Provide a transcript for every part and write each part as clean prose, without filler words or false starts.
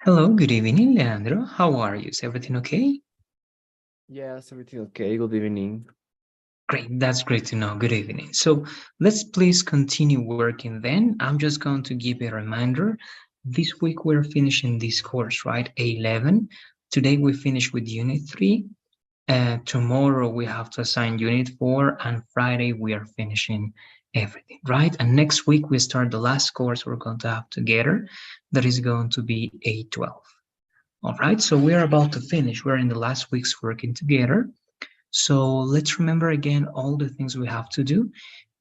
Hello, good evening, Leandro. How are you? Is everything okay? Yes, everything okay. Good evening. Great, that's great to know. Good evening. So let's please continue working then. I'm just going to give a reminder. This week we're finishing this course, right? A11. Today we finish with Unit 3. Tomorrow we have to assign Unit 4, and Friday we are finishing everything, right? And next week we start the last course we're going to have together. That is going to be A12. All right, so we're about to finish. We're in the last weeks working together. So let's remember again all the things we have to do.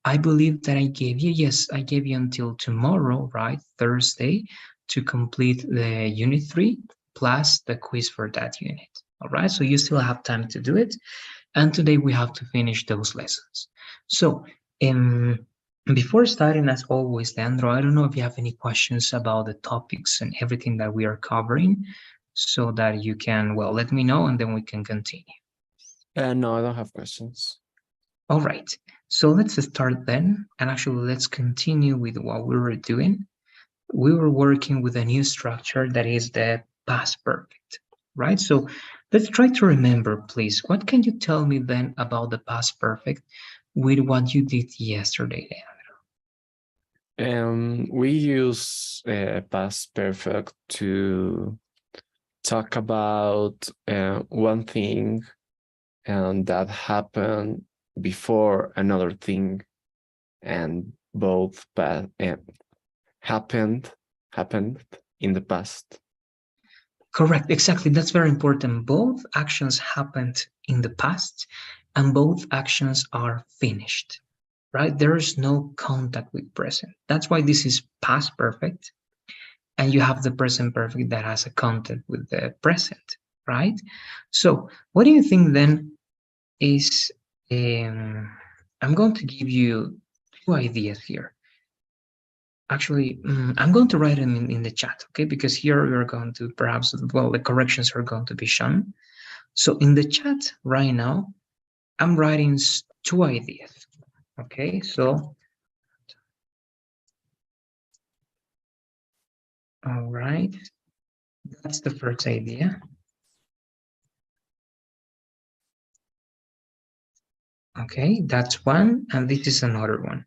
I believe that I gave you, yes, I gave you until tomorrow, right, Thursday, to complete the Unit 3 plus the quiz for that unit. All right, so you still have time to do it. And today we have to finish those lessons. So, before starting, as always, Leandro, I don't know if you have any questions about the topics and everything that we are covering, so that you can, well, let me know and then we can continue. No, I don't have questions. All right, so let's start then, and actually let's continue with what we were doing. We were working with a new structure that is the past perfect, right? So let's try to remember, please. What can you tell me then about the past perfect with what you did yesterday, We use past perfect to talk about one thing and that happened before another thing, and both happened in the past. Correct, exactly. That's very important. Both actions happened in the past and both actions are finished, right? There is no contact with present. That's why this is past perfect. And you have the present perfect that has a contact with the present, right? So what do you think then is, I'm going to give you two ideas here. Actually, I'm going to write them in the chat, okay? Because here we're going to perhaps, well, the corrections are going to be shown. So in the chat right now, I'm writing two ideas, okay? So, all right, that's the first idea. Okay, that's one, and this is another one.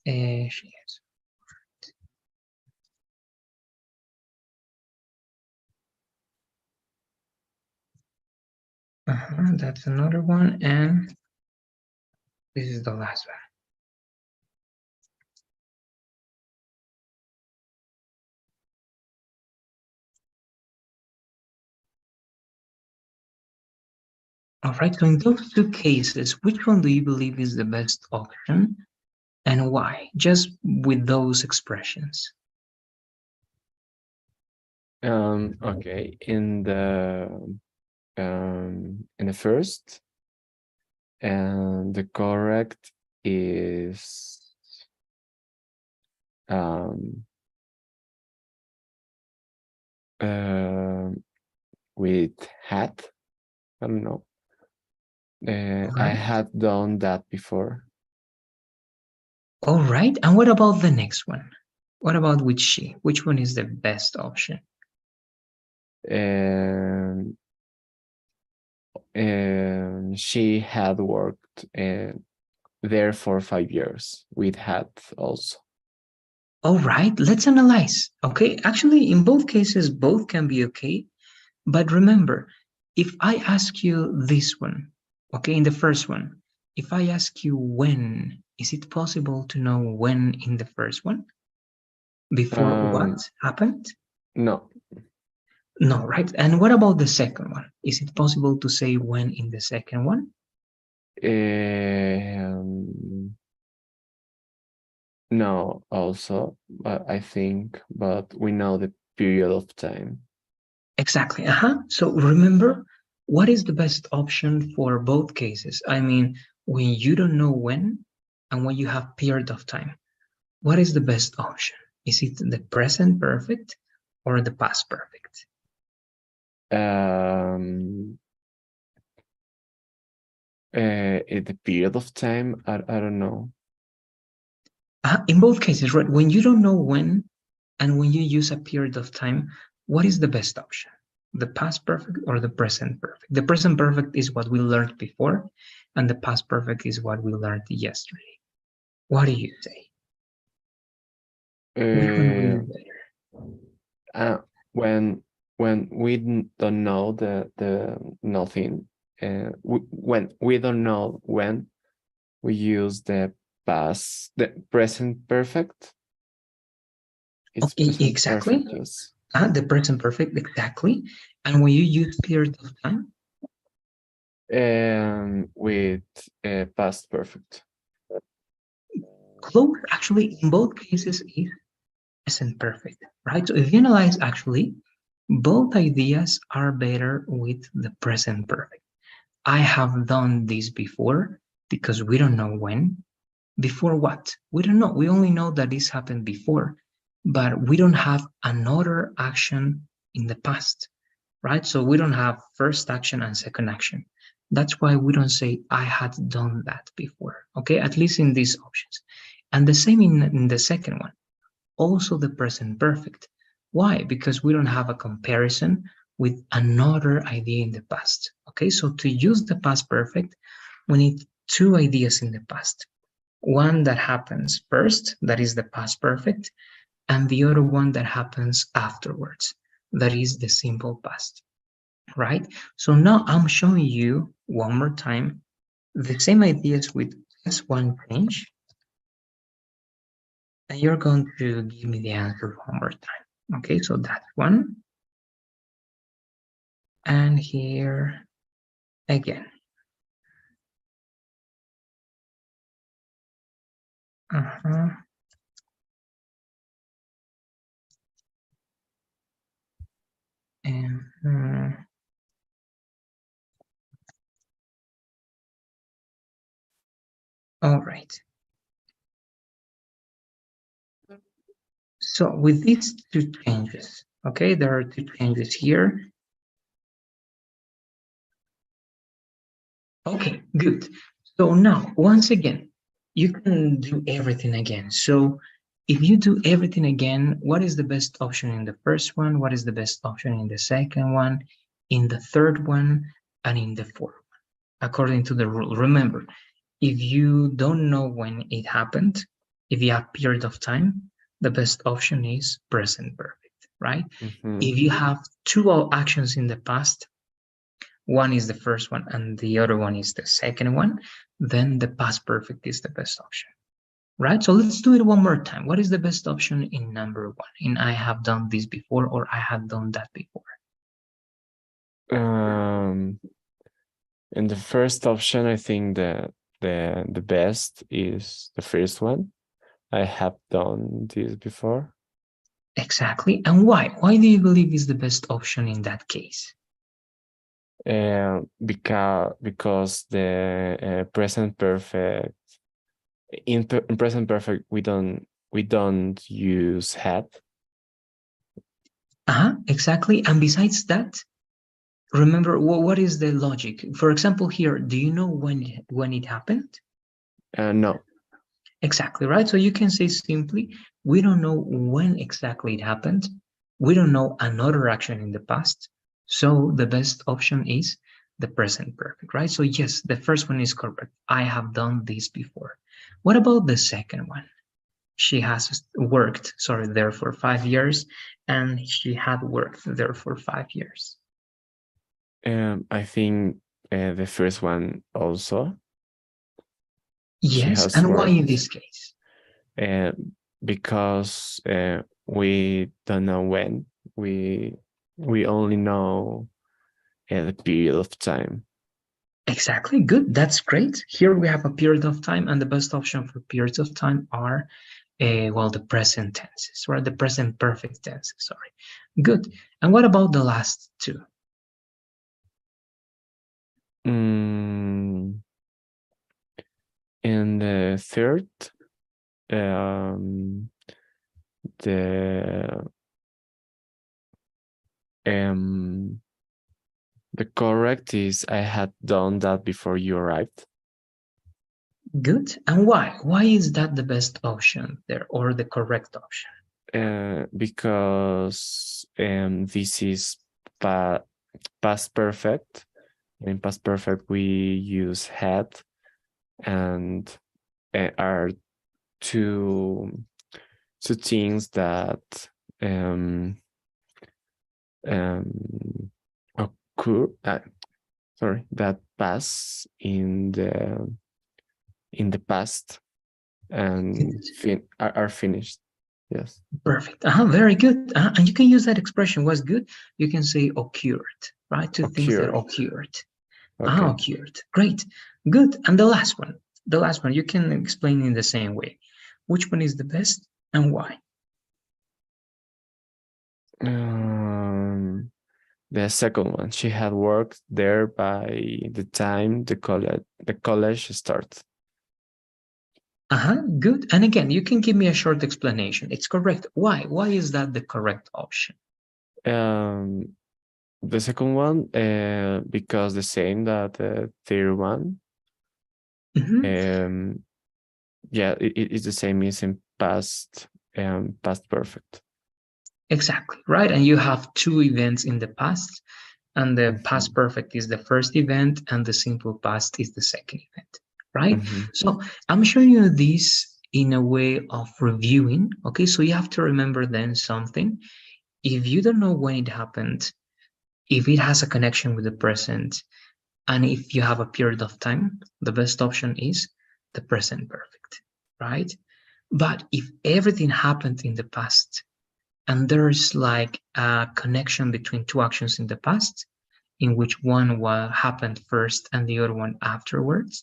She has. That's another one, and this is the last one. All right, so in those two cases, which one do you believe is the best option and why? Just with those expressions. Okay, in the first, and the correct is with had. I don't know. I had done that before. All right, and what about the next one? What about with she? Which one is the best option? She had worked there for 5 years. We'd had also. All right, let's analyze. Okay, actually, in both cases, both can be okay. But remember, if I ask you this one, okay, in the first one, if I ask you when, is it possible to know when in the first one? Before what happened? No. No, right? And what about the second one? Is it possible to say when in the second one? No, also, but I think, but we know the period of time. Exactly. So remember, what is the best option for both cases? I mean, when you don't know when and when you have period of time, what is the best option? Is it the present perfect or the past perfect? The period of time, I don't know. In both cases, right? When you don't know when And when you use a period of time, what is the best option? The past perfect or the present perfect? The present perfect is what we learned before, and the past perfect is what we learned yesterday. What do you say? Which one will Uh, be better? uh, when we don't know the nothing, when we don't know when, we use the present perfect. It's Okay, present exactly. perfect, yes. The present perfect, exactly. And when you use period of time, With past perfect. close actually in both cases is present perfect, right? So if you analyze actually, both ideas are better with the present perfect. I have done this before because we don't know when. Before what? We don't know. We only know that this happened before, but we don't have another action in the past, right? So we don't have first action and second action. That's why we don't say I had done that before, okay? At least in these options. And the same in the second one, also the present perfect. Why? Because we don't have a comparison with another idea in the past, okay? So to use the past perfect, we need two ideas in the past. One that happens first, that is the past perfect, and the other one that happens afterwards, that is the simple past, right? So now I'm showing you one more time the same ideas with just one change, and you're going to give me the answer one more time. Okay, so that's one, and here again. Uh-huh. And all right. So with these two changes, okay, there are two changes here. Okay, good. So now, once again, you can do everything again. So if you do everything again, what is the best option in the first one? What is the best option in the second one, in the third one, and in the fourth one, according to the rule? Remember, if you don't know when it happened, if you have period of time, the best option is present perfect, right? If you have two actions in the past, one is the first one and the other one is the second one, then the past perfect is the best option, right? So let's do it one more time. What is the best option in number one? In I have done this before or I have done that before? In the first option, I think that the best is the first one. I have done this before. Exactly. And why? Why do you believe is the best option in that case? Because the present perfect in present perfect we don't use had. Exactly. And besides that, remember what is the logic? For example, here, do you know when it happened? No. Exactly, right? So you can say simply, we don't know when exactly it happened. We don't know another action in the past. So the best option is the present perfect, right? So yes, the first one is correct. I have done this before. What about the second one? She has worked, sorry, there for 5 years, and she had worked there for 5 years. I think the first one also. She Yes, has and why in worked this case? because we don't know when. We only know the period of time. Exactly, good. That's great. Here we have a period of time, and the best option for periods of time are, well, the present tenses, right? The present perfect tenses, sorry. Good. And what about the last two? And the third, um, the um, the correct is I had done that before you arrived. Good. And why? Why is that the best option there or the correct option? because this is past perfect. In past perfect, we use had, and are two things that um, occur. Sorry, that pass in the past and are finished. Yes. Perfect. Very good. And you can use that expression, was good. You can say occurred, right? Two things that Occurred. occurred. Okay. Occurred. Great. Good. And the last one. The last one, you can explain in the same way. Which one is the best and why? The second one. She had worked there by the time the college starts. Good. And again, you can give me a short explanation. It's correct. Why? Why is that the correct option? The second one, because the same that the third one. Yeah, it is the same as in past perfect. Exactly, right? And you have two events in the past, and the past perfect is the first event, and the simple past is the second event, right? So I'm showing you this in a way of reviewing, okay? So you have to remember then something. If you don't know when it happened, if it has a connection with the present, and if you have a period of time, the best option is the present perfect, right? But if everything happened in the past, and there's like a connection between two actions in the past, in which one happened first and the other one afterwards,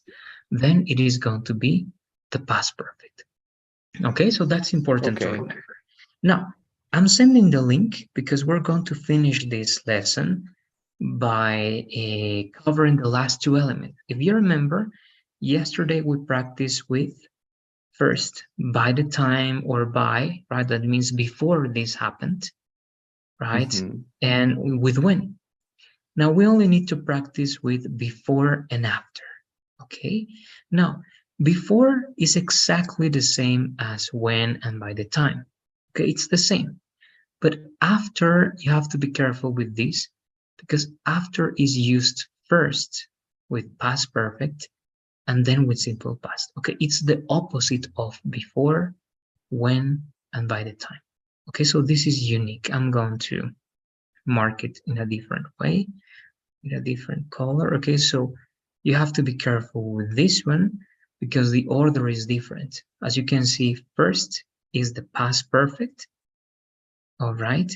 then it is going to be the past perfect. Okay, so that's important to remember. Now, I'm sending the link because we're going to finish this lesson by covering the last two elements. If you remember, yesterday we practiced with first, by the time or by, right? That means before this happened, right? And with when. Now we only need to practice with before and after, okay? Now, before is exactly the same as when and by the time, okay? It's the same. But after, you have to be careful with this because after is used first with past perfect and then with simple past, okay? It's the opposite of before, when, and by the time, okay? So this is unique. I'm going to mark it in a different way, in a different color, okay? So you have to be careful with this one because the order is different. As you can see, first is the past perfect, all right?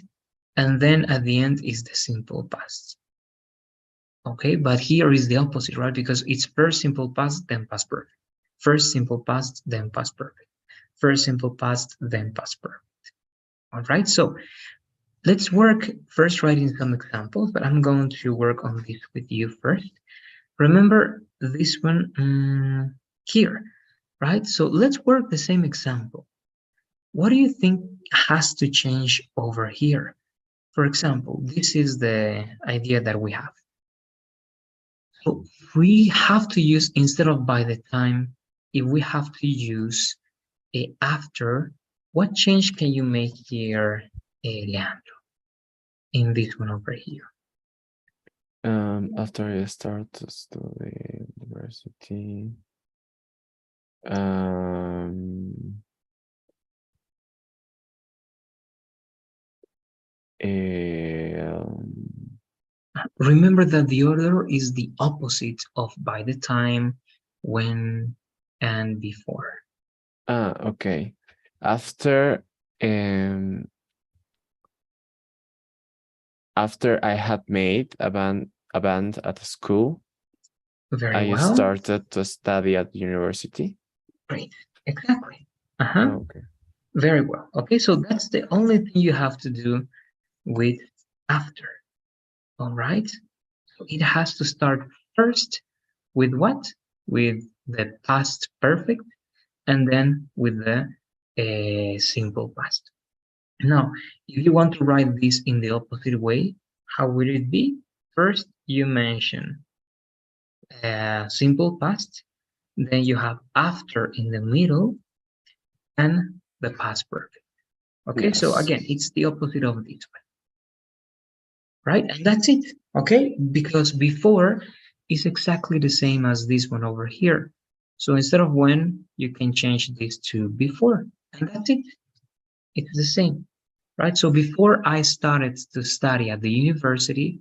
And then at the end is the simple past. Okay, but here is the opposite, right? Because it's first simple past, then past perfect. First simple past, then past perfect. First simple past, then past perfect. All right, so let's work first writing some examples, but I'm going to work on this with you first. Remember this one here, right? So let's work the same example. What do you think has to change over here? For example, this is the idea that we have. So we have to use, instead of by the time, if we have to use a after, what change can you make here, Leandro, in this one over here? After I start to study university, remember that the order is the opposite of by the time, when, and before. Okay. After I had made a band at school, Very I well. started to study at university. Great. Exactly. Okay. Very well. Okay, so that's the only thing you have to do with after. All right. So it has to start first with what? With the past perfect, and then with the simple past. Now, if you want to write this in the opposite way, how would it be? First, you mention simple past, then you have after in the middle, and the past perfect. Okay, so Yes. again, it's the opposite of this one, right? And that's it, okay? Because before is exactly the same as this one over here. So instead of when, you can change this to before, and that's it. It's the same, right? So before I started to study at the university,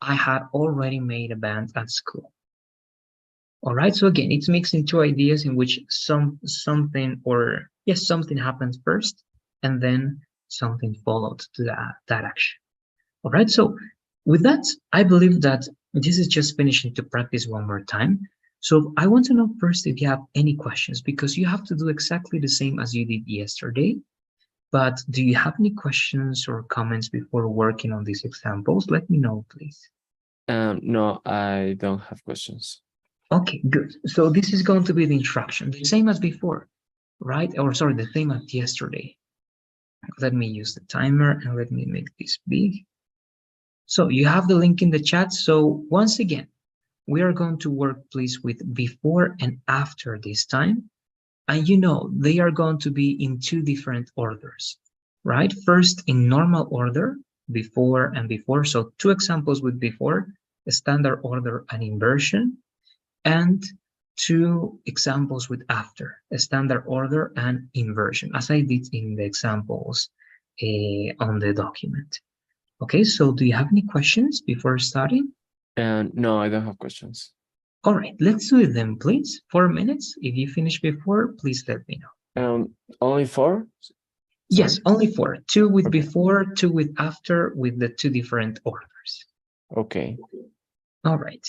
I had already made a band at school. All right. So again, it's mixing two ideas in which something or yes, something happens first, and then something followed to that action. All right. So with that, I believe that this is just finishing to practice one more time. So I want to know first if you have any questions because you have to do exactly the same as you did yesterday. But do you have any questions or comments before working on these examples? Let me know, please. No, I don't have questions. Okay, good. So this is going to be the instruction, the same as before, right? Or sorry, the same as yesterday. Let me use the timer and let me make this big. So you have the link in the chat. So once again, we are going to work, please, with before and after this time. And you know, they are going to be in two different orders, right? First, in normal order, before and before. So two examples with before, standard order and inversion, and two examples with after, standard order and inversion, as I did in the examples on the document. Okay, so do you have any questions before starting? And no, I don't have questions. All right, let's do it then, please. 4 minutes. If you finish before, please let me know. Only four? Yes, Sorry. only four. Two with Okay. before, two with after, with the two different orders. Okay. All right.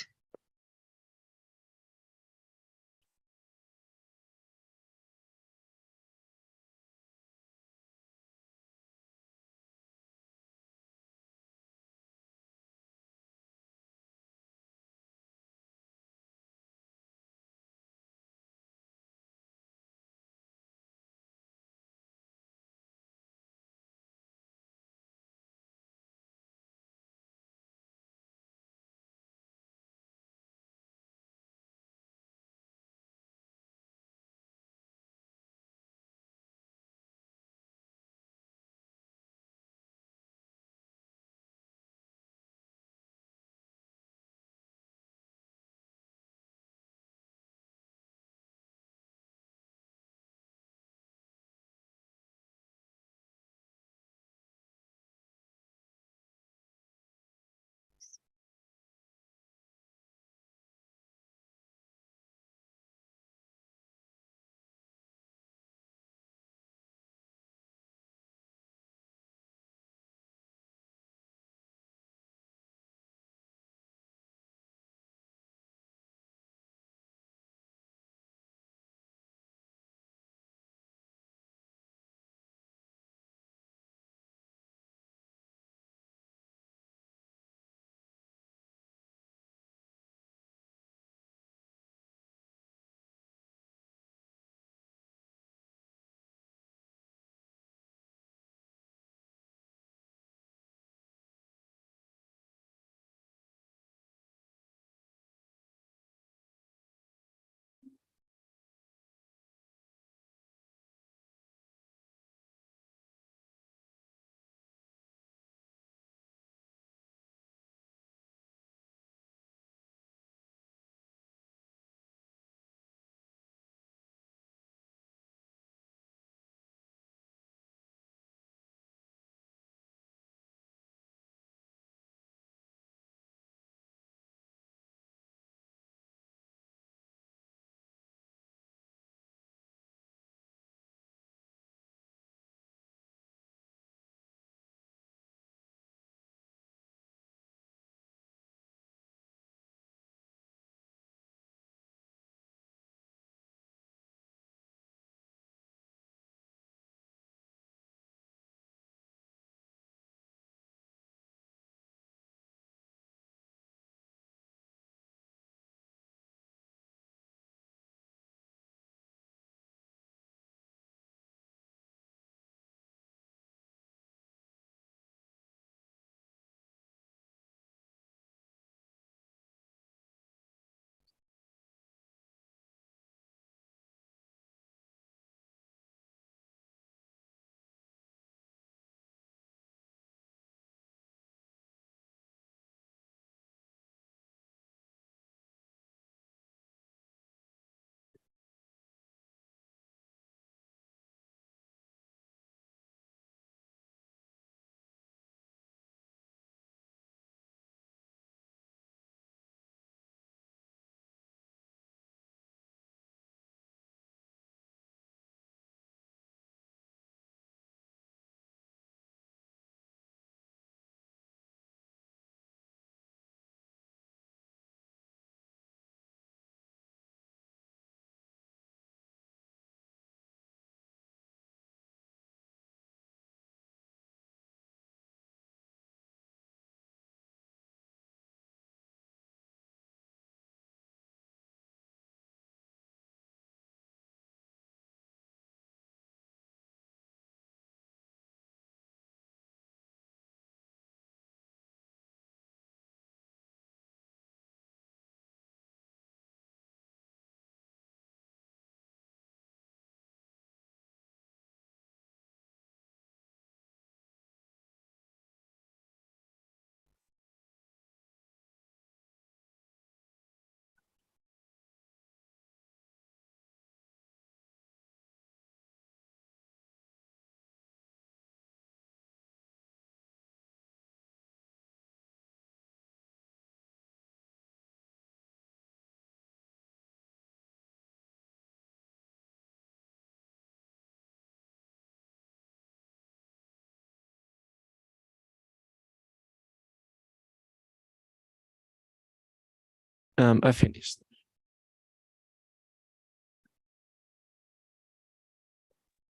I finished.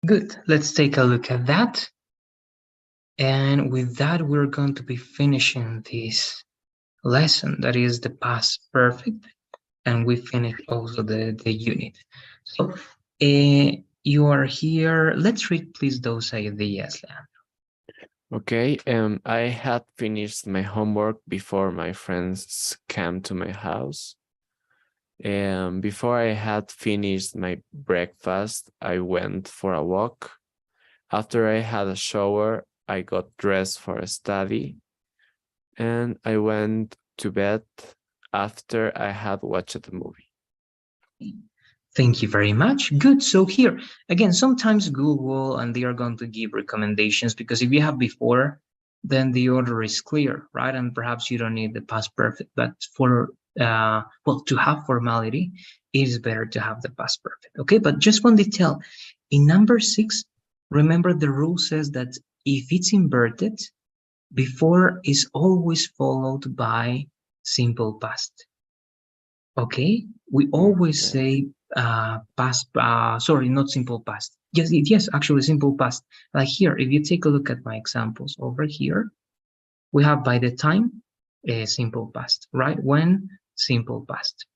Good. Let's take a look at that. And with that, we're going to be finishing this lesson, that is the past perfect, and we finished also the unit. So you are here. Let's read please those ideas, Leandro. Okay, I had finished my homework before my friends came to my house. Before I had finished my breakfast, I went for a walk. After I had a shower, I got dressed for a study, and I went to bed after I had watched the movie. Thank you very much. Good. So here, again, sometimes Google and they are going to give recommendations because if you have before, then the order is clear, right? And perhaps you don't need the past perfect, but for, well, to have formality, it is better to have the past perfect, okay? But just one detail, in number 6, remember the rule says that if it's inverted, before is always followed by simple past. Okay, we always Okay. say past, sorry, not simple past. Yes, actually simple past. Like here, if you take a look at my examples over here, we have by the time, simple past, right? When, simple past.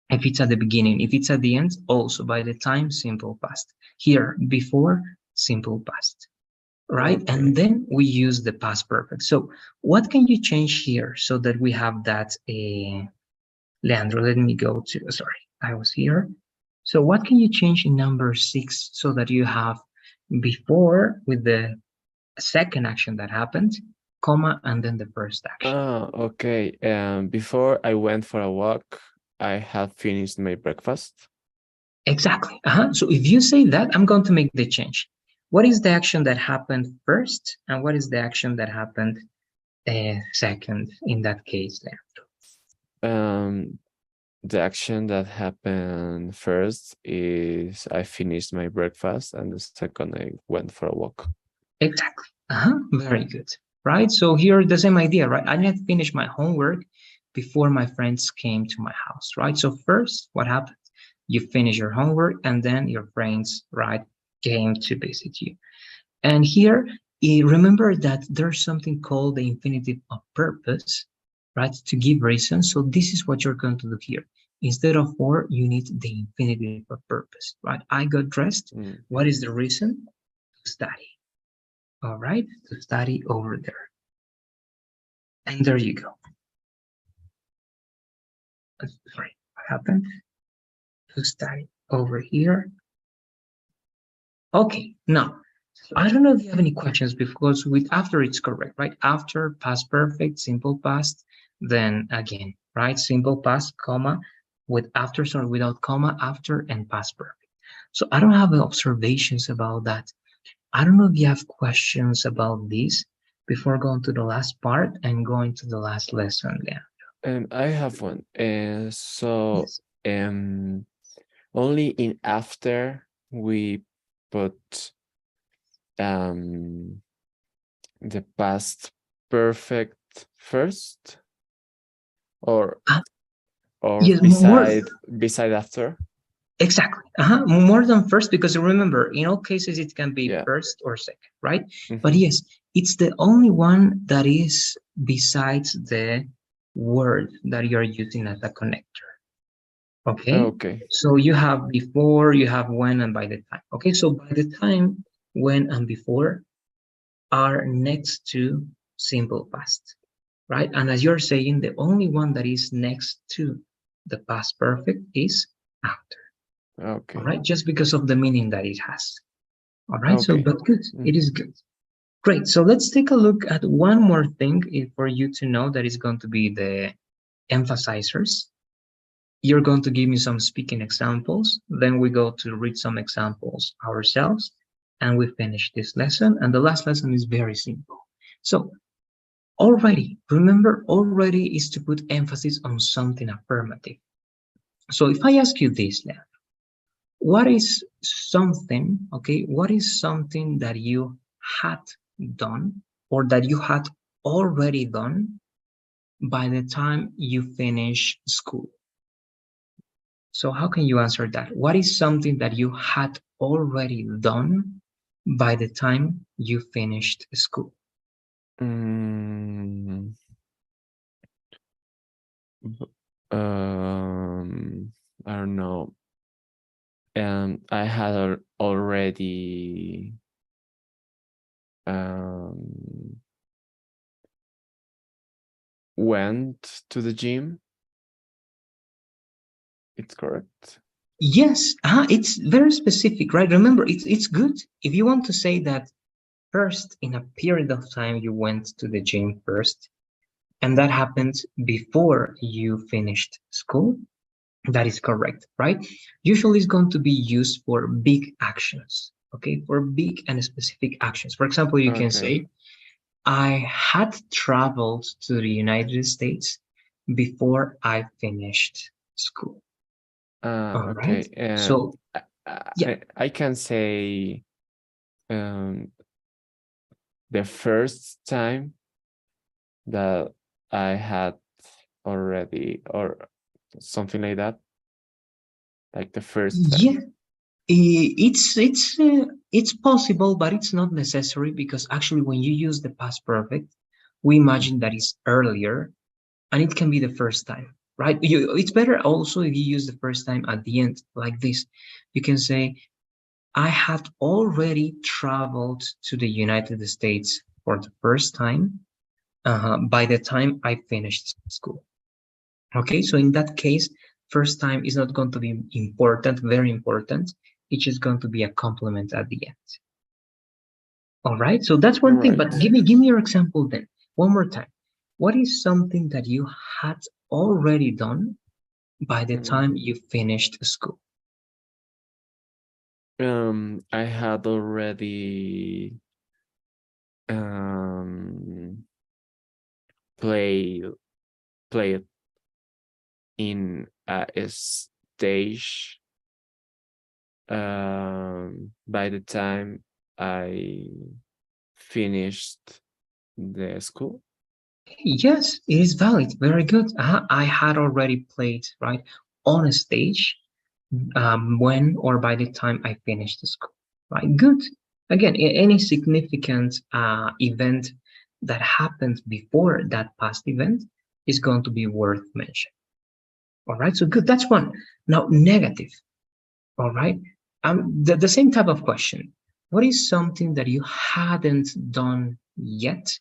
If it's at the beginning, if it's at the end, also by the time, simple past. Here, before, simple past, right? And Okay. then we use the past perfect. So what can you change here so that we have that, Leandro, let me go to, sorry, I was here. So what can you change in number 6 so that you have before with the second action that happened, comma, and then the first action? Okay. Before I went for a walk, I had finished my breakfast. Exactly. So if you say that, I'm going to make the change. What is the action that happened first, and what is the action that happened second in that case, Leandro? The action that happened first is I finished my breakfast, and the second I went for a walk. Exactly. Very good. Right. So here the same idea, right? I need to finish my homework before my friends came to my house, right? So first, what happened? You finish your homework, and then your friends, right, came to visit you. And here, remember that there's something called the infinitive of purpose, right? To give reasons. So this is what you're going to do here. Instead of for, you need the infinitive of purpose, right? I got dressed. What is the reason? To study. All right, to study over there. And there you go. Sorry, what happened? To study over here. Okay, now, I don't know if you have any questions because with after it's correct, right? After past perfect, simple past, then again, right? Simple past, comma, with after, sorry, without comma, after, and past perfect. So I don't have observations about that. I don't know if you have questions about this before going to the last part and going to the last lesson, yeah. I have one. So Yes. only in after we put the past perfect first, or Uh, or yes, more. beside after. Exactly. More than first, because remember, in all cases, it can be Yeah. first or second, right? But Mm-hmm. yes, it's the only one that is besides the word that you're using as a connector. Okay. Okay. So you have before, you have when, and by the time. Okay. So by the time, when, and before are next to simple past, right? And as you're saying, the only one that is next to the past perfect is after. All Okay. right, just because of the meaning that it has. All right, so Okay. but good, it Mm-hmm. is good. Great, so let's take a look at one more thing for you to know that is going to be the emphasizers. You're going to give me some speaking examples, then we go to read some examples ourselves, and we finish this lesson. And the last lesson is very simple. So already, remember, already is to put emphasis on something affirmative. So if I ask you this, Leah, what is something, okay, what is something that you had done or that you had already done by the time you finish school? So how can you answer that? What is something that you had already done by the time you finished school? Mm, um, I don't know. I had already um, went to the gym. It's correct. Yes, it's very specific, right? Remember, it's good if you want to say that first in a period of time you went to the gym first, and that happened before you finished school. That is correct, right? Usually it's going to be used for big actions, okay? For big and specific actions. For example, you can Okay. say, I had traveled to the United States before I finished school. All right. Okay. So, I, yeah, I can say um, the first time that I had already, or something like that, like the first time. yeah, it's possible, but it's not necessary because actually, when you use the past perfect, we imagine that Mhm. it's earlier, and it can be the first time, right? It's better also if you use the first time at the end, like this. You can say, I had already traveled to the United States for the first time by the time I finished school. Okay, so in that case, first time is not going to be important, very important. It's just going to be a compliment at the end. All right, so that's one thing. But Right. give me your example then, one more time. What is something that you had already done by the time Mm. you finished school? I had already um play played in a stage by the time I finished the school. Okay, yes, it is valid. Very good. I had already played, right, on a stage when or by the time I finished the school. Right, good. Again, any significant event that happened before that past event is going to be worth mentioning. All right, so good. That's one. Now, negative. All right. The same type of question. What is something that you hadn't done yet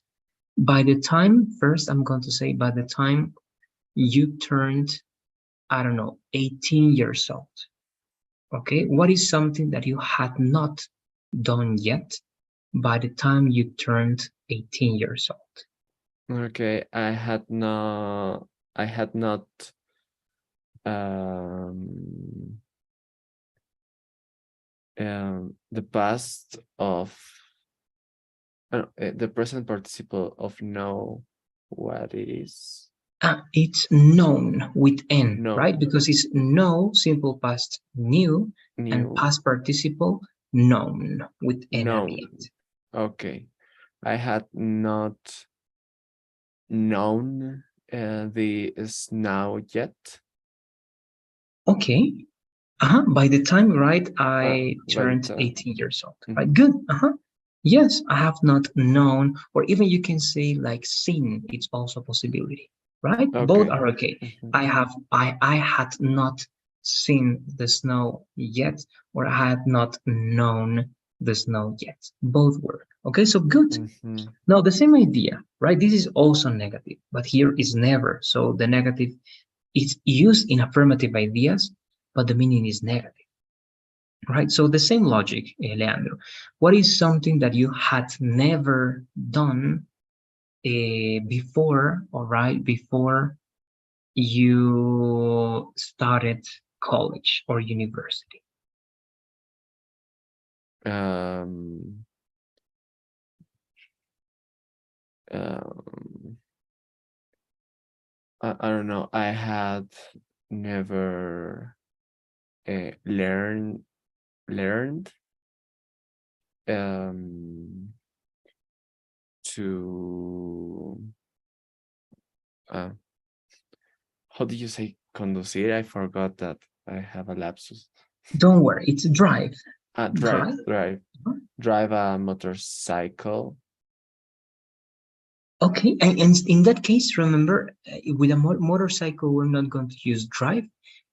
by the time, first, I'm going to say, by the time you turned, I don't know, 18 years old? Okay. What is something that you had not done yet by the time you turned 18 years old? Okay, I had not um the past of the present participle of know what it is. It's known with N, No, right? Because it's know, simple past knew, and new, past participle known with N at the end. known. Okay, I had not known the snow yet. Okay. By the time, right, I By the turned time. 18 years old, right? Mhm. Good. Yes, I have not known, or even you can say like seen, it's also a possibility, right? Both Okay. are okay. Mhm. I had not seen the snow yet, or I had not known the snow yet. Both work. Okay, so good. Mhm. Now, the same idea, right? This is also negative, but here is never. So the negative is used in affirmative ideas, but the meaning is negative, right? So the same logic, Leandro. What is something that you had never done before, all right, before you started college or university? Um, um, I don't know. I had never learned um, to uh, how do you say conducir? I forgot that. I have a lapsus. Don't worry, it's drive. Drive, Drive? drive, Huh? drive a motorcycle. Okay, and in that case, remember, with a motorcycle, we're not going to use drive.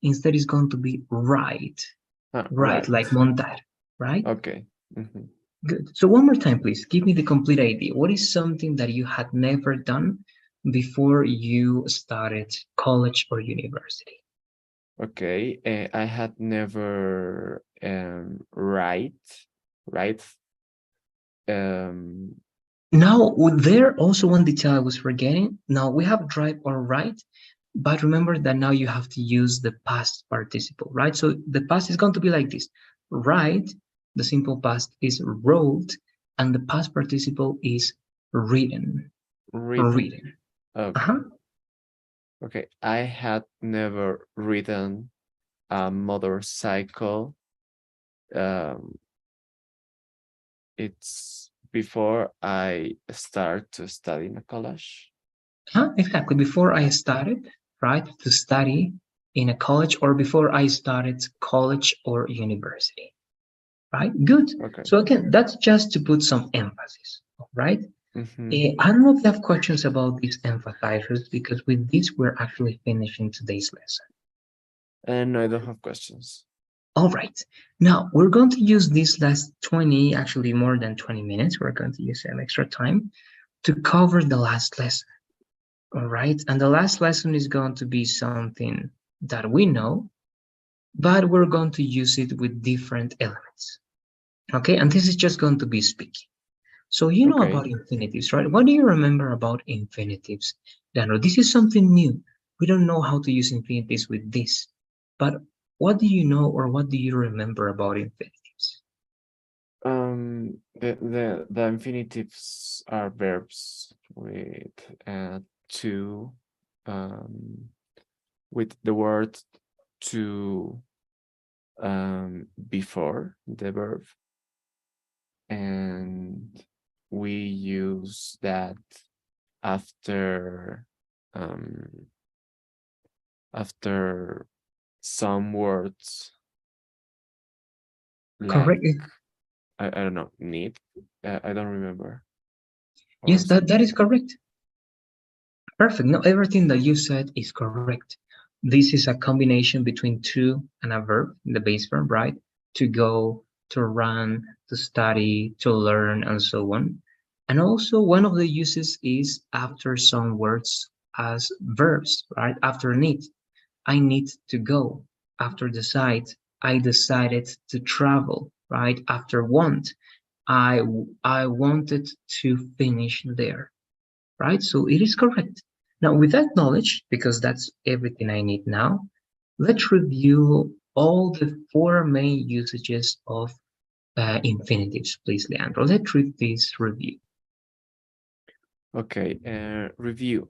Instead, it's going to be ride. Right, like Right. montar, right? Okay. Mhm. Good. So one more time, please, give me the complete idea. What is something that you had never done before you started college or university? Okay. I had never write um Now, there also one detail I was forgetting. Now we have drive or write, but remember that now you have to use the past participle, right? So the past is going to be like this. Write, the simple past is wrote, and the past participle is written. written. Written. Okay. Uh-huh. Okay. I had never ridden a motorcycle. Um, it's before I start to study in a college. Exactly. Before I started, right, to study in a college or before I started college or university, right? Good. Okay. So again, that's just to put some emphasis, right? Mm-hmm. I don't know if you have questions about these emphasizers because with this, we're actually finishing today's lesson. And I don't have questions. All right. Now we're going to use this last 20, actually more than 20 minutes. We're going to use some extra time to cover the last lesson. All right. And the last lesson is going to be something that we know, but we're going to use it with different elements. Okay. And this is just going to be speaking. So you know about Okay. infinitives, right? What do you remember about infinitives, Daniel? This is something new. We don't know how to use infinitives with this, but what do you know or what do you remember about infinitives? The infinitives are verbs with to um with the word to before the verb, and we use that after um after some words like Correct. I don't know, need, I don't remember, or Yes, that something is like that. correct. Perfect. No, everything that you said is correct. This is a combination between to and a verb, the base verb, right? To go, to run, to study, to learn, and so on. And also, one of the uses is after some words as verbs, right? After need, I need to go. After decide, I decided to travel, right? After want, I wanted to finish there, right? So it is correct. Now, with that knowledge, because that's everything I need now, let's review all the four main usages of infinitives, please, Leandro. Let's read this review. Okay, review.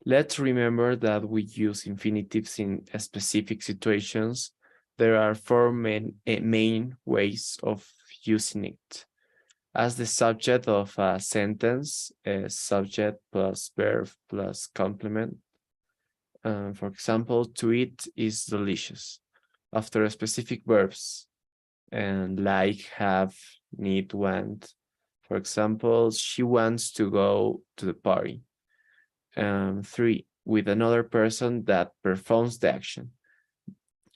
Let's remember that we use infinitives in specific situations. There are four main ways of using it. As the subject of a sentence, subject plus verb plus complement. For example, to eat is delicious. After specific verbs, and like, have, need, want. For example, she wants to go to the party. 3, with another person that performs the action.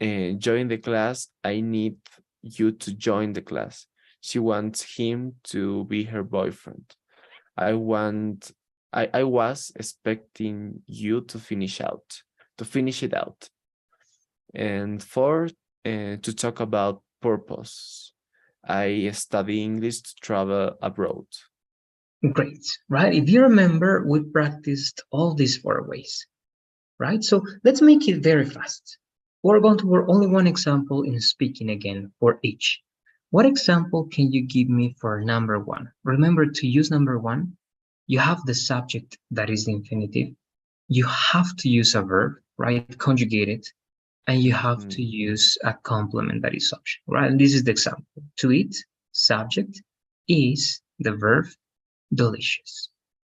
Join the class. I need you to join the class. She wants him to be her boyfriend. I want I was expecting you to finish it out. And 4, to talk about purpose. I study English to travel abroad. Great, right? If you remember, we practiced all these four ways, right? So let's make it very fast. We're going to work only one example in speaking again for each. What example can you give me for number one? Remember to use number one, you have the subject that is the infinitive. You have to use a verb, right? Conjugate it, and you have to Mhm. use a complement that is option, right? And this is the example. To eat, subject, is the verb, delicious.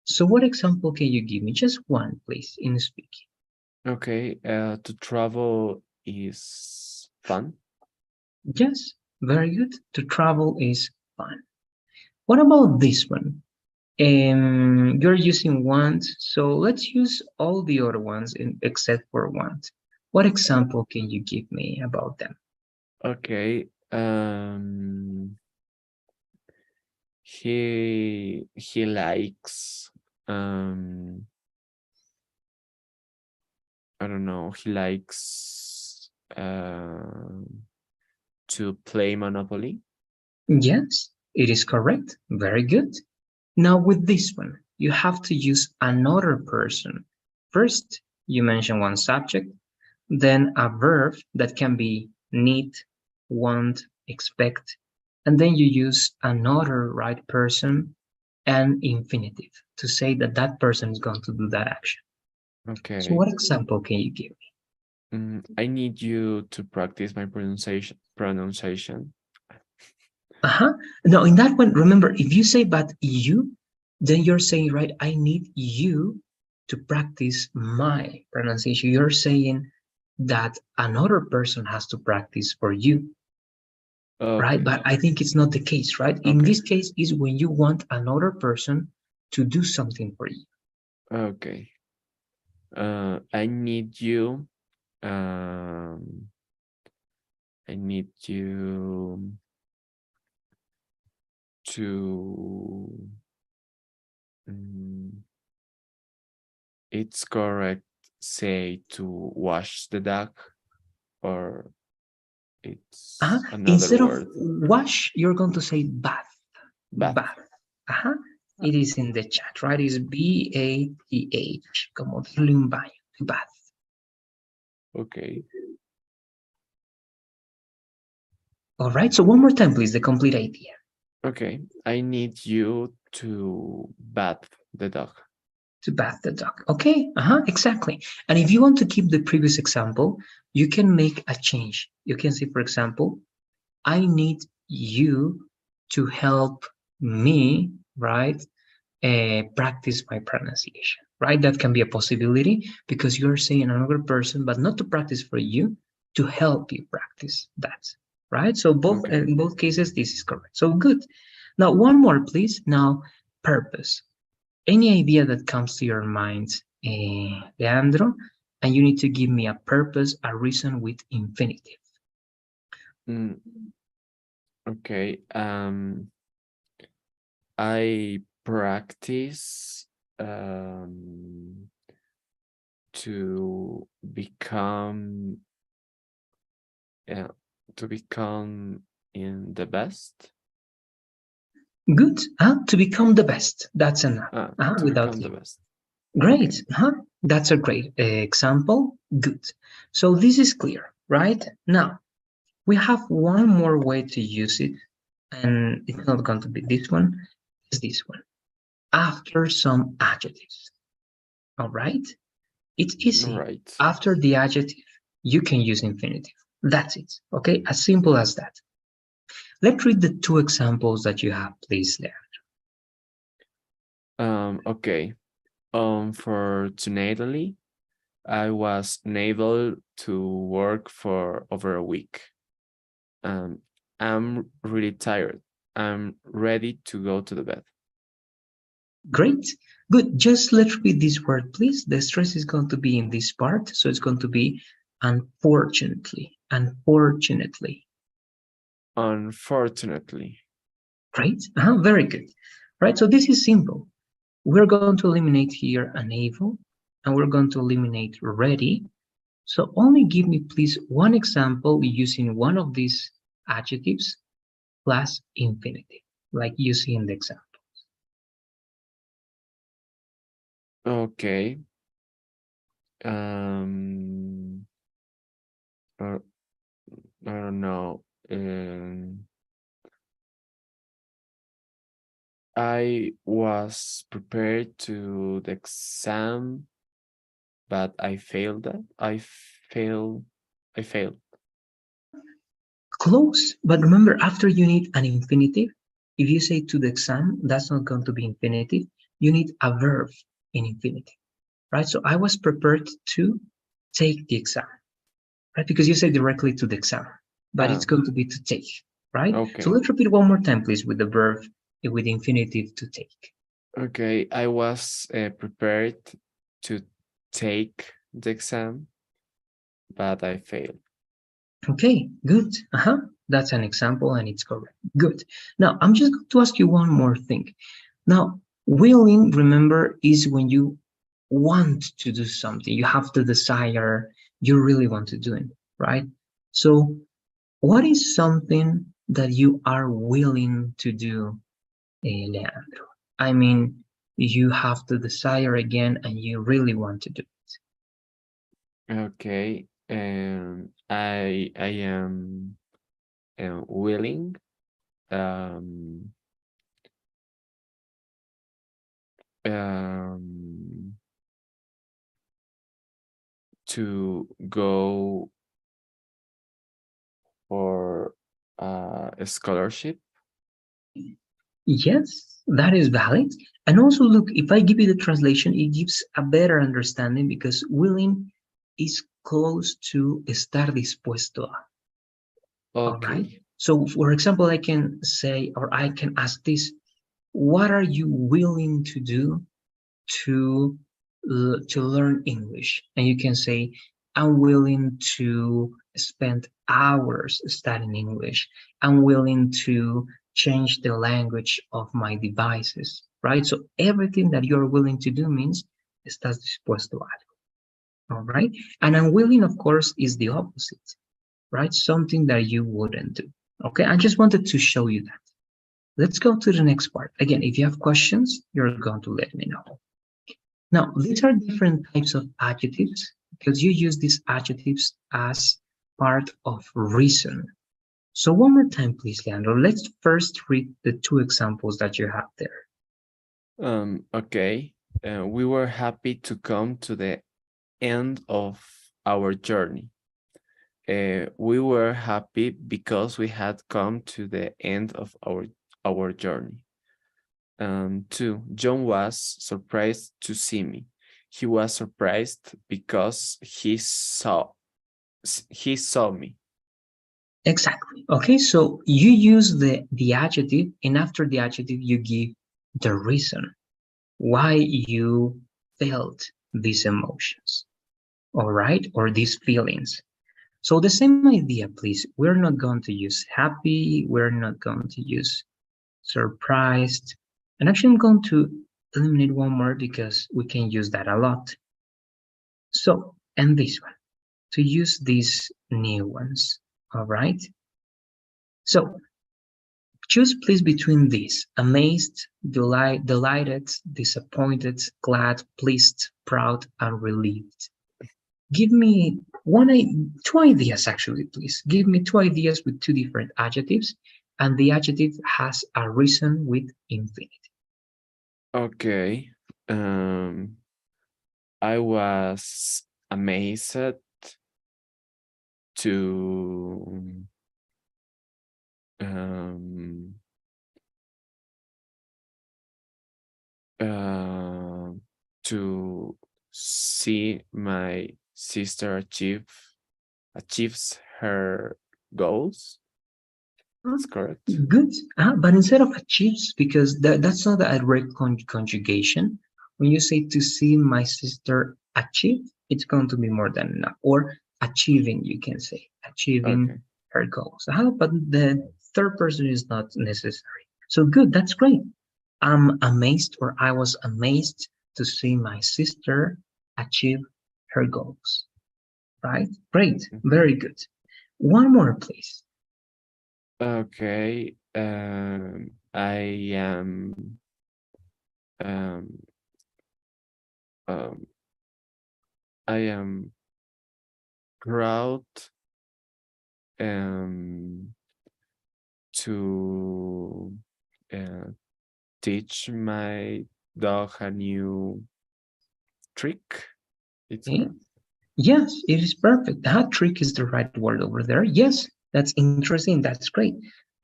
So what example can you give me? Just one, please, in speaking. Okay, to travel is fun. Yes, very good. To travel is fun. What about this one? You're using want, so let's use all the other ones except for want. What example can you give me about them? Okay. He likes I don't know, he likes to play Monopoly. Yes, it is correct. Very good. Now with this one, you have to use another person. First, you mention one subject, then a verb that can be need, want, expect, and then you use another right person and infinitive to say that that person is going to do that action. So Okay. what example can you give me? I need you to practice my pronunciation. Uh-huh. Now in that one, remember, if you say but you, then you're saying, right, I need you to practice my pronunciation. You're saying that another person has to practice for you, right? Okay. But I think it's not the case, right? In Okay. this case is when you want another person to do something for you. Okay. I need you. Um, I need you to. mm, it's correct. Say to wash the dog, or Uh-huh. it's another Instead of word. wash, you're going to say bath. Bath. Bath. Uh-huh. It is in the chat, right? It's bath, como darle un baño, to bath. Okay. All right. So one more time, please, the complete idea. Okay. I need you to bath the dog. To bath the dog. Okay. Uh-huh. Exactly. And if you want to keep the previous example, you can make a change. You can say, for example, I need you to help me, right? Practice my pronunciation, right? That can be a possibility because you're saying another person, but not to practice for you, to help you practice that, right? So both Okay. in both cases, this is correct. So good. Now one more, please. Now purpose. Any idea that comes to your mind, Leandro, and you need to give me a purpose, a reason with infinitive. Mm, okay. I practice to become yeah, to become in the best. Good. To become the best. That's enough. To Without become the you. best. Okay. Great. That's a great example. Good. So this is clear, right? Now, we have one more way to use it, and it's not going to be this one, it's this one. After some adjectives. All right? It's All easy. right. After the adjective, you can use infinitive. That's it. Okay? As simple as that. Let's read the two examples that you have, please, there. Okay. Fortunately, I was unable to work for over a week. Um, I'm really tired. I'm ready to go to the bed. Great. Good. Just let's read this word, please. The stress is going to be in this part. So it's going to be unfortunately. Unfortunately. Unfortunately. Right? Very good. Right. So this is simple. We're going to eliminate here unable and we're going to eliminate ready. So only give me, please, one example using one of these adjectives plus infinitive, like you see in the example. Okay. Um, uh, I don't know. I was prepared to the exam, but I failed that. Failed. I failed. Uh-huh. Close, but remember, after you need an infinitive. If you say to the exam, that's not going to be infinitive. You need a verb in infinitive, right? So I was prepared to take the exam, right? Because you say directly to the exam, but it's Ah, going to be to take, right? So okay. let's repeat one more time, please, with the verb with infinitive to take. Okay, I was prepared to take the exam, but I failed. Okay, good. That's an example and it's correct. Good. Now, I'm just going to ask you one more thing. Now, willing, remember, is when you want to do something. You have the desire, you really want to do it, right? So, what is something that you are willing to do, Leandro? I mean, you have the desire again and you really want to do it. Okay, I am willing um um to go for a scholarship. Yes, that is valid. And also, look, if I give you the translation, it gives a better understanding because willing is close to estar dispuesto a. All right. Okay. So, for example, I can say, or I can ask this, what are you willing to do to to learn English? And you can say, I'm willing to spend hours studying English. I'm willing to change the language of my devices, right? So everything that you're willing to do means estás dispuesto a algo, all right? And unwilling, of course, is the opposite, right? Something that you wouldn't do. Okay, I just wanted to show you that. Let's go to the next part. Again, if you have questions, you're going to let me know. Now, these are different types of adjectives because you use these adjectives as part of reason. So one more time, please, Leandro. Let's first read the two examples that you have there. Okay. We were happy to come to the end of our journey. We were happy because we had come to the end of our journey. Two, John was surprised to see me. He was surprised because he saw me. Exactly. Okay, so you use the adjective, and after the adjective, you give the reason why you felt these emotions, all right, or these feelings. So the same idea, please. We're not going to use happy, we're not going to use surprised. And actually, I'm going to eliminate one more because we can use that a lot. So, and this one, to use these new ones, all right? So, choose please between these amazed, delighted, disappointed, glad, pleased, proud, and relieved. Give me two ideas actually, please. Give me two ideas with two different adjectives, and the adjective has a reason with infinite. Okay. Um, I was amazed to um, uh, to see my sister achieves her goals. It's correct. Good. But instead of achieves, because that's not a direct conjugation. When you say to see my sister achieve, it's going to be more than enough. Or achieving, you can say achieving Okay. her goals. But the third person is not necessary. So good. That's great. I'm amazed, or I was amazed to see my sister achieve her goals. Right? Great. Mhm. Very good. One more, please. Okay. Um, um, I am proud um to uh, teach my dog a new trick. It's Okay. correct. Yes, it is perfect. That trick is the right word over there. Yes, that's interesting. That's great.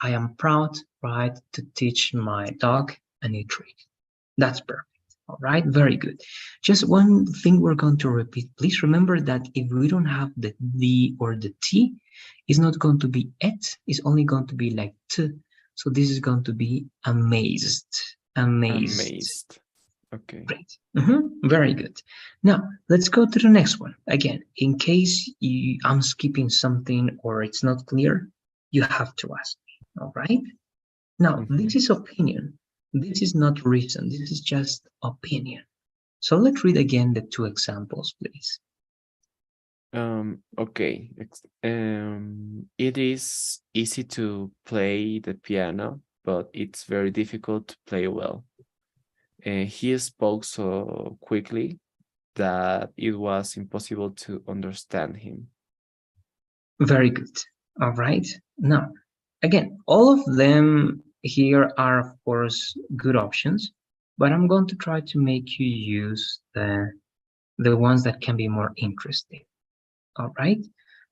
I am proud, right, to teach my dog a new trick. That's perfect. All right, very good. Just one thing we're going to repeat. Please remember that if we don't have the D or the T, it's not going to be et, it's only going to be like t. So this is going to be amazed. Amazed. Amazed. Okay. Great. Very good. Now, let's go to the next one. Again, in case I'm skipping something or it's not clear, you have to ask me. All right? Now, this is opinion. This is not reason. This is just opinion. So let's read again the two examples, please. Okay. It is easy to play the piano, but it's very difficult to play well. He spoke so quickly that it was impossible to understand him. Very good. All right. Now, again, all of them here are, of course, good options, but I'm going to try to make you use the ones that can be more interesting. All right.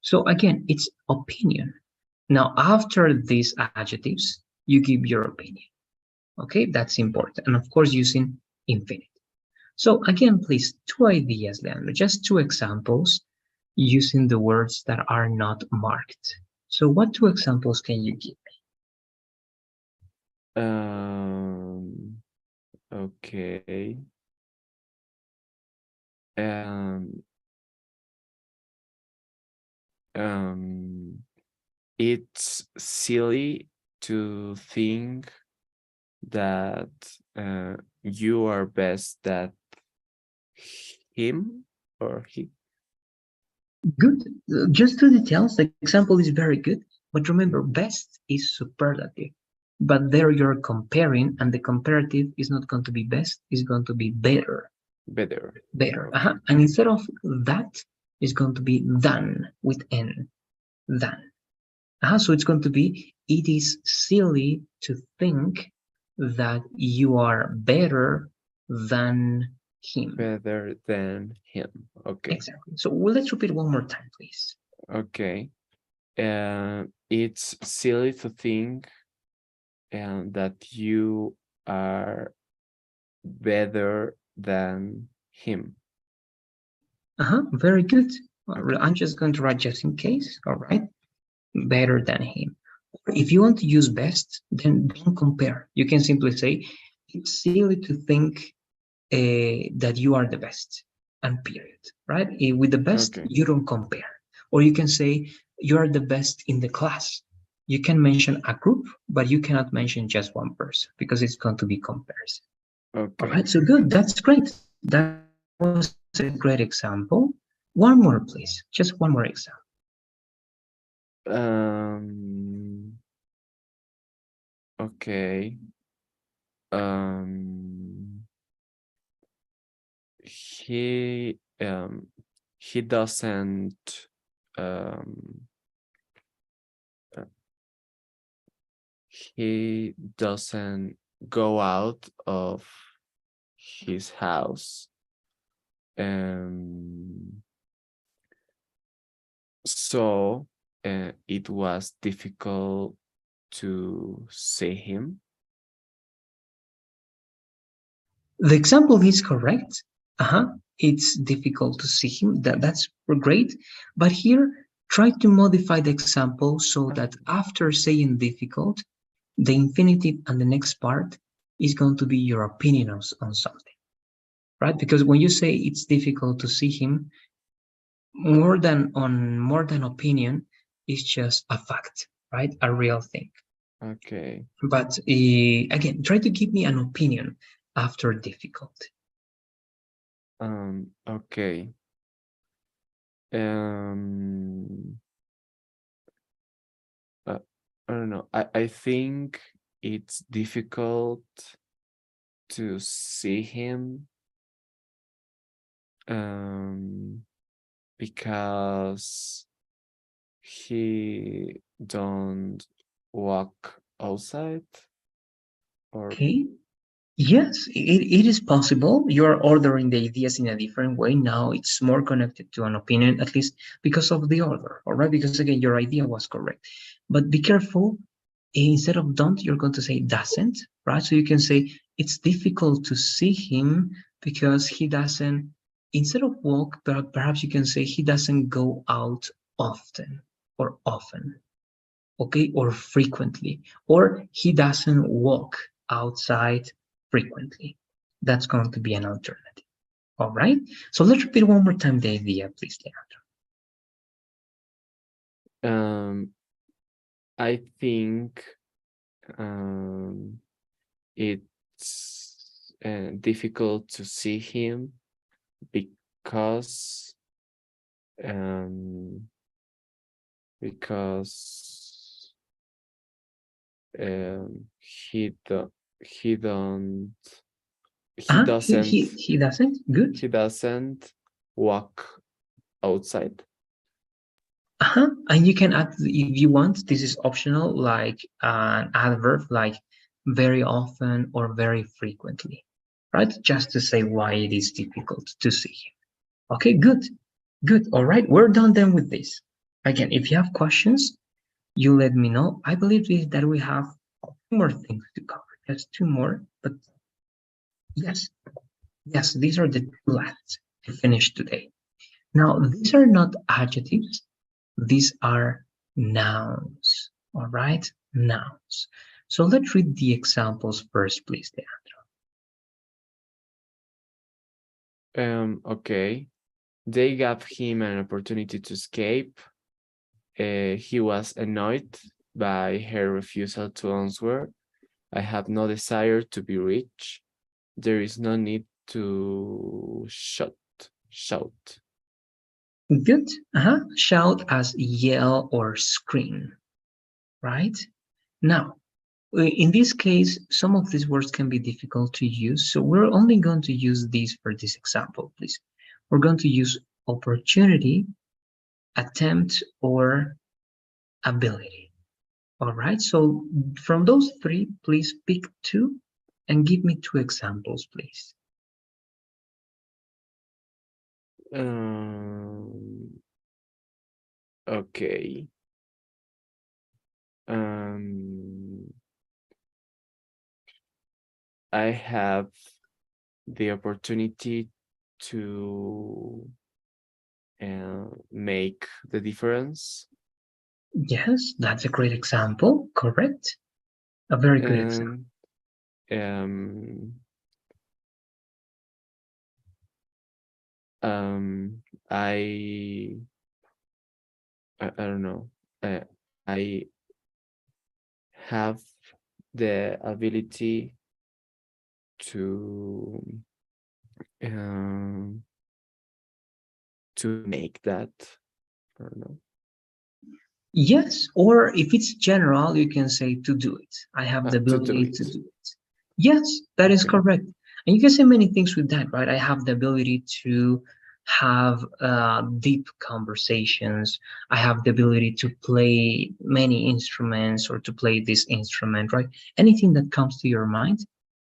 So again, it's opinion. Now, after these adjectives, you give your opinion. Okay, that's important. And of course, using infinite. So again, please, two ideas, Leandro, just two examples using the words that are not marked. So what two examples can you give Okay. Um, it's silly to think that you are best at him or he. Good. Just two details. The example is very good. But remember, best is superlative. But there you're comparing, and the comparative is not going to be best, it's going to be better. Better. Better. Okay. And instead of that, it's going to be than with N. Than. So it's going to be, it is silly to think that you are better than him. Better than him. Okay. Exactly. So let's repeat one more time, please. Okay. It's silly to think that you are better than him. Very good. Okay. I'm just going to write just in case. All right. Better than him. If you want to use best, then don't compare. You can simply say, it's silly to think that you are the best, and period. Right? With the best, Okay. you don't compare. Or you can say, you are the best in the class. You can mention a group, but you cannot mention just one person because it's going to be comparison. Okay. All right, so good. That's great. That was a great example. One more, please. Just one more example. Okay. He he doesn't um uh, he doesn't go out of his house. So it was difficult to see him. The example is correct. It's difficult to see him. That's great. But here, try to modify the example so that after saying difficult, the infinitive and the next part is going to be your opinion on something, right? Because when you say it's difficult to see him, more than opinion, is just a fact, right? A real thing. Okay. But again, try to give me an opinion after difficult. Okay. I don't know. I think it's difficult to see him because he don't walk outside or Okay. Yes, it is possible. You're ordering the ideas in a different way. Now it's more connected to an opinion, at least because of the order, all right? Because again, your idea was correct. But be careful. Instead of don't, you're going to say doesn't, right? So you can say it's difficult to see him because he doesn't, instead of walk, perhaps you can say he doesn't go out often or often, okay, or frequently, or he doesn't walk outside frequently. That's going to be an alternative. All right. So let's repeat one more time the idea, please, Um, I think it's difficult to see him because um, because he do, he don't he Leandro. doesn't He doesn't. Good. he doesn't walk outside. And you can add if you want. This is optional, like an adverb, like very often or very frequently, right? Just to say why it is difficult to see him. Okay, good, good. All right, we're done then with this. Again, if you have questions, you let me know. I believe that we have two more things to cover. Just two more, but yes, yes, these are the two last to finish today. Now, these are not adjectives, these are nouns. All right, nouns. So let's read the examples first, please, Okay. They gave him an opportunity to escape. He was annoyed by her refusal to answer. I have no desire to be rich. There is no need to shout. Good. Shout as yell or scream, right? Now, in this case, some of these words can be difficult to use, so we're only going to use these for this example, please. We're going to use opportunity, attempt, or ability. All right, so from those three, please pick two and give me two examples, please. Okay. Um, I have the opportunity to make the difference. Yes, that's a great example. Correct. A very good example. And um, um, I, I don't know. I have the ability to um, make that. I don't know. Yes, or if it's general, you can say to do it. I have the To do ability to it. do it. Yes, that is Okay. correct. And you can say many things with that, right? I have the ability to have deep conversations. I have the ability to play many instruments or to play this instrument, right? Anything that comes to your mind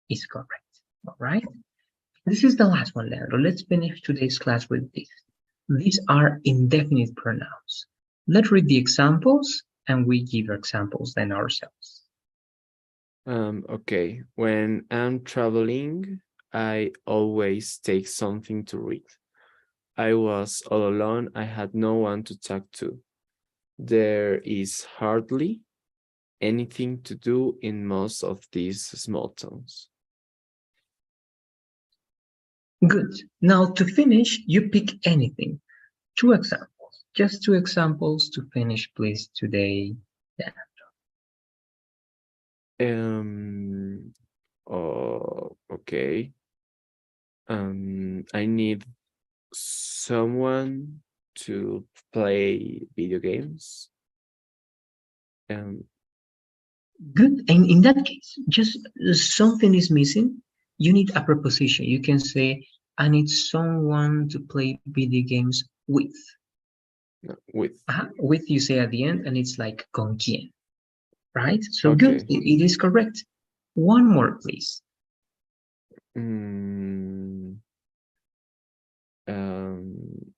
is correct. All right. This is the last one, Leandro. Let's finish today's class with this. These are indefinite pronouns. Let's read the examples and we give examples then ourselves. Okay. When I'm traveling, I always take something to read. I was all alone. I had no one to talk to. There is hardly anything to do in most of these small towns. Good. Now to finish, you pick anything. Two examples. Just two examples to finish, please, today. Yeah. Um, okay. I need someone to play video games. Um, Good. And in that case, just something is missing. You need a preposition. You can say, I need someone to play video games with. no, with. With you say at the end, and it's like con quien, right? So good. Okay. It is correct. One more, please. Mm, um,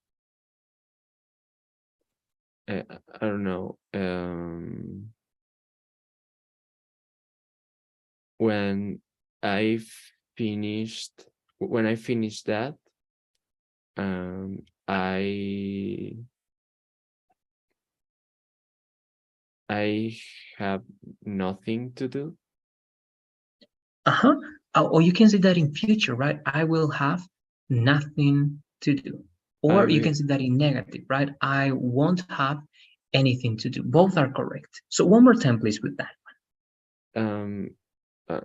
I don't know. When I finished when I finished that, I have nothing to do. Uh-huh. Or you can say that in future, right? I will have nothing to do. I Or you will can say that in negative, right? I won't have anything to do. Both are correct. So one more time, please, with that. um uh,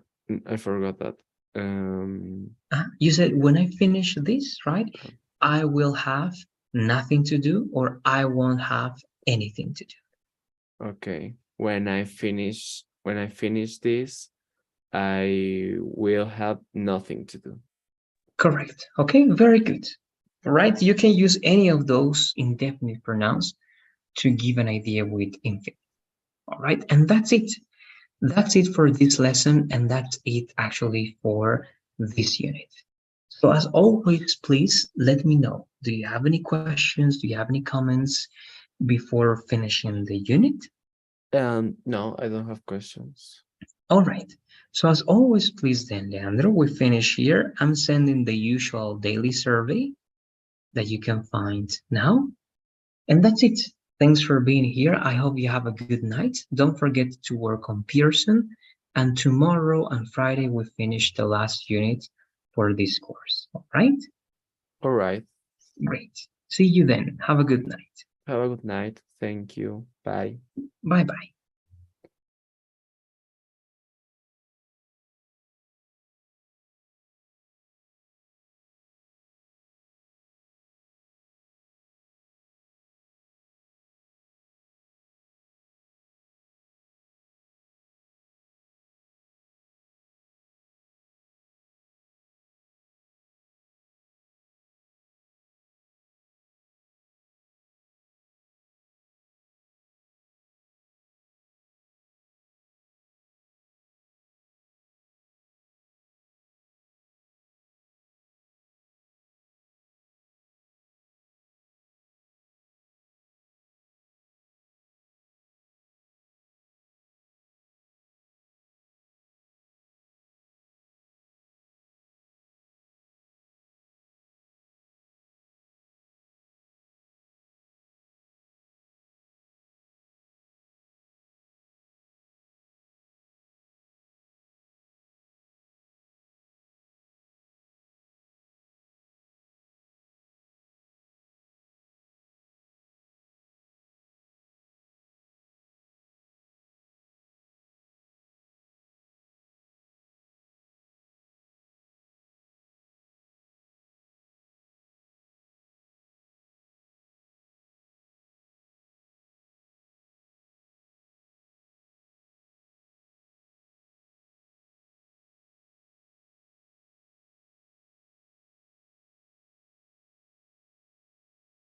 I forgot that. You said when I finish this, right? I will have nothing to do, or I won't have anything to do. Okay. When I finish this, I will have nothing to do. Correct. Okay, very good. Right? You can use any of those indefinite pronouns to give an idea with infinite. All right, and that's it. That's it for this lesson, and that's it actually for this unit. So as always, please let me know. Do you have any questions? Do you have any comments before finishing the unit? No, I don't have questions. All right. So as always, please then, Leandro, we finish here. I'm sending the usual daily survey that you can find now. And that's it. Thanks for being here. I hope you have a good night. Don't forget to work on Pearson. And tomorrow and Friday, we finish the last unit for this course. All right? All right. Great. See you then. Have a good night. Have a good night. Thank you. Bye. Bye bye.